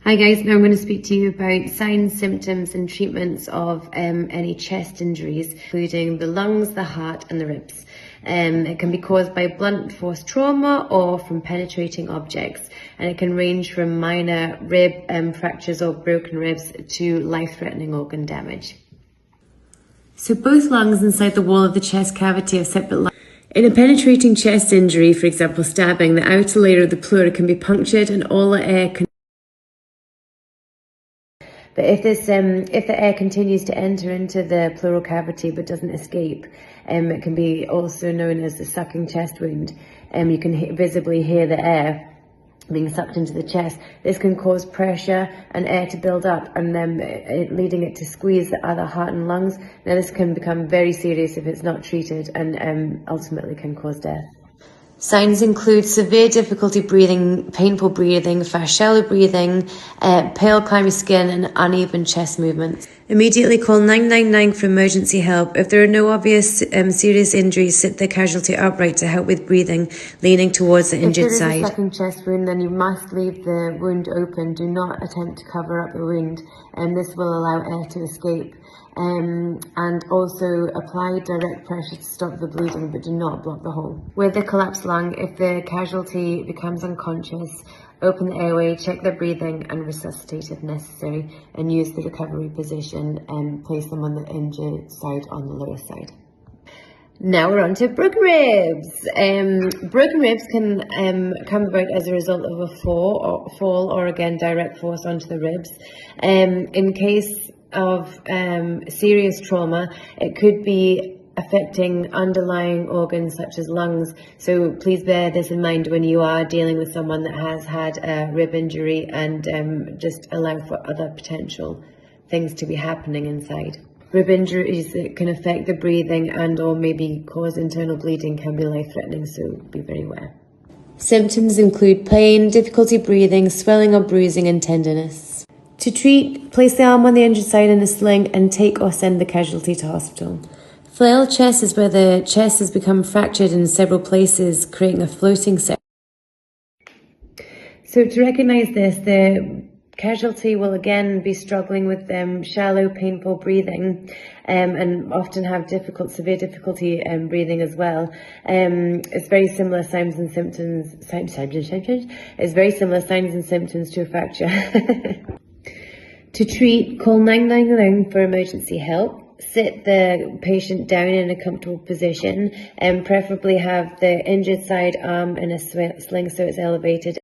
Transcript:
Hi guys, now I'm going to speak to you about signs, symptoms and treatments of any chest injuries, including the lungs, the heart and the ribs. It can be caused by blunt force trauma or from penetrating objects, and it can range from minor rib fractures or broken ribs to life-threatening organ damage. So both lungs inside the wall of the chest cavity have separate lungs. In a penetrating chest injury, for example stabbing, the outer layer of the pleura can be punctured and all the air But if the air continues to enter into the pleural cavity but doesn't escape, it can be also known as the sucking chest wound. You can visibly hear the air being sucked into the chest. This can cause pressure and air to build up, and then leading it to squeeze the other heart and lungs. Now this can become very serious if it's not treated, and ultimately can cause death. Signs include severe difficulty breathing, painful breathing, fast shallow breathing, pale clammy skin and uneven chest movements. Immediately call 999 for emergency help. If there are no obvious serious injuries, sit the casualty upright to help with breathing, leaning towards the injured side. If there is a sucking chest wound, then you must leave the wound open. Do not attempt to cover up the wound, and this will allow air to escape. And also apply direct pressure to stop the bleeding, but do not block the hole. With a collapsed lung, if the casualty becomes unconscious, open the airway, check their breathing and resuscitate if necessary, and use the recovery position and place them on the injured side on the lower side. Now we're on to broken ribs. Broken ribs can come about as a result of a fall or again direct force onto the ribs. In case of serious trauma, it could be affecting underlying organs such as lungs, so please bear this in mind when you are dealing with someone that has had a rib injury, and just allow for other potential things to be happening inside. Rib injuries that can affect the breathing and or maybe cause internal bleeding can be life-threatening, so be very aware. Symptoms include pain, difficulty breathing, swelling or bruising and tenderness. To treat, place the arm on the injured side in a sling and take or send the casualty to hospital. Flail chest is where the chest has become fractured in several places, creating a floating section. So to recognise this, the casualty will again be struggling with shallow, painful breathing, and often have severe difficulty breathing as well. It's very similar signs and symptoms. It's very similar signs and symptoms to a fracture. To treat, call 999 for emergency help. Sit the patient down in a comfortable position, and preferably have the injured side arm in a sling so it's elevated.